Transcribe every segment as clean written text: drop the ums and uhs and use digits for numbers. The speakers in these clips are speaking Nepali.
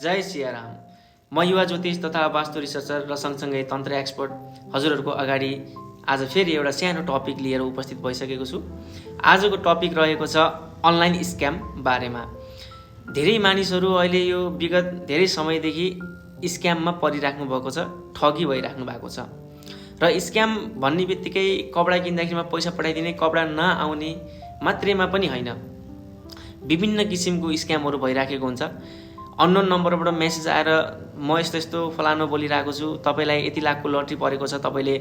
जय सियाराम। म युवा ज्योतिष तथा वास्तु रिसर्चर र सँगसँगै तन्त्र एक्सपर्ट हजुरहरूको अगाडि आज फेरि एउटा सानो टपिक लिएर उपस्थित भइसकेको छु। आजको टपिक रहेको छ अनलाइन स्क्याम बारेमा। धेरै मानिसहरू अहिले यो विगत धेरै समयदेखि स्क्याममा परिराख्नु भएको छ, ठगी भइराख्नु भएको छ। र स्क्याम भन्ने बित्तिकै कपडा किन्दाखेरिमा पैसा पठाइदिने, कपडा नआउने मात्रैमा पनि होइन, विभिन्न किसिमको स्क्यामहरू भइराखेको हुन्छ। अननोन नम्बरबाट मेसेज आएर म यस्तो यस्तो फलानो बोलिरहेको छु, तपाईँलाई यति लाखको लटरी परेको छ, तपाईँले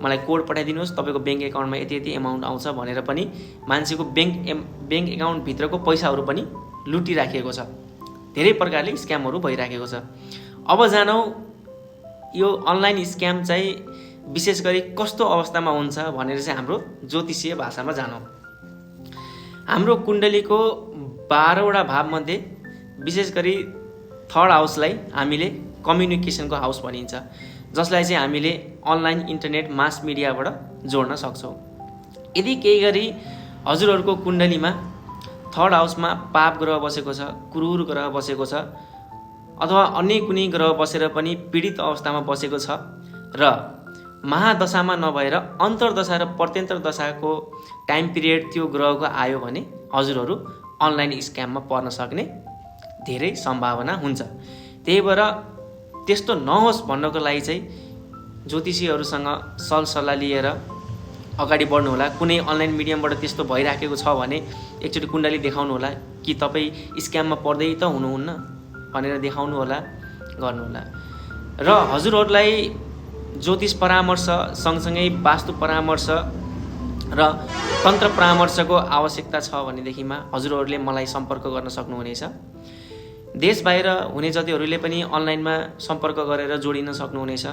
मलाई कोड पठाइदिनुहोस्, तपाईँको ब्याङ्क एकाउन्टमा यति यति एमाउन्ट आउँछ भनेर पनि मान्छेको ब्याङ्क एकाउन्टभित्रको पैसाहरू पनि लुटिराखेको छ। धेरै प्रकारले स्क्यामहरू भइराखेको छ। अब जानौँ यो अनलाइन स्क्याम चाहिँ विशेष गरी कस्तो अवस्थामा हुन्छ भनेर चाहिँ हाम्रो ज्योतिषीय भाषामा जानौँ। हाम्रो कुण्डलीको 12वटा भावमध्ये विशेष गरी थर्ड हाउसलाई हामीले कम्युनिकेसनको हाउस भनिन्छ, जसलाई चाहिँ हामीले अनलाइन इन्टरनेट मास मिडियाबाट जोड्न सक्छौँ। यदि केही गरी हजुरहरूको कुण्डलीमा थर्ड हाउसमा पाप ग्रह बसेको छ, क्रूर ग्रह बसेको छ, अथवा अन्य कुनै ग्रह बसेर पनि पीडित अवस्थामा बसेको छ र महादशामा नभएर अन्तर्दशा र प्रत्यन्तर दशाको टाइम पिरियड त्यो ग्रहको आयो भने हजुरहरू अनलाइन स्क्याममा पर्न सक्ने धेरै सम्भावना हुन्छ। त्यही भएर त्यस्तो नहोस् भन्नको लागि चाहिँ ज्योतिषीहरूसँग सल्लाह लिएर अगाडि बढ्नु होला। कुनै अनलाइन मिडियमबाट त्यस्तो भइराखेको छ भने एकचोटि कुण्डली देखाउनु होला कि तपाईँ स्क्याममा पर्दै त हुनुहुन्न भनेर देखाउनु होला, गर्नुहोला। र हजुरहरूलाई ज्योतिष परामर्श सँगसँगै वास्तु परामर्श र तन्त्र परामर्शको आवश्यकता छ भनेदेखिमा हजुरहरूले मलाई सम्पर्क गर्न सक्नुहुनेछ। देश बाहिर हुने जतिहरूले पनि अनलाइनमा सम्पर्क गरेर जोडिन सक्नुहुनेछ।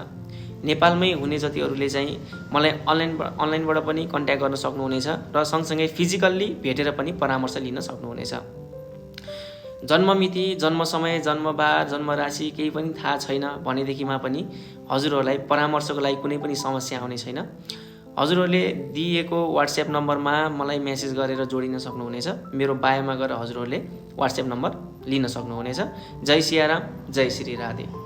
नेपालमै हुने जतिहरूले चाहिँ मलाई अनलाइनबाट पनि कन्ट्याक्ट गर्न सक्नुहुनेछ र सँगसँगै फिजिकल्ली भेटेर पनि परामर्श लिन सक्नुहुनेछ। जन्ममिति, जन्म समय, जन्मबार, जन्मराशि केही पनि थाहा छैन भनेदेखिमा पनि हजुरहरूलाई परामर्शको लागि कुनै पनि समस्या आउने छैन। हजुरहरूले दिएको व्हाट्सएप नम्बरमा मलाई मेसेज गरेर जोडिन सक्नुहुनेछ। मेरो बायोमा गएर हजुरहरूले व्हाट्सएप नम्बर लिन सक्नुहुनेछ। जय सियाराम, जय श्री राधे।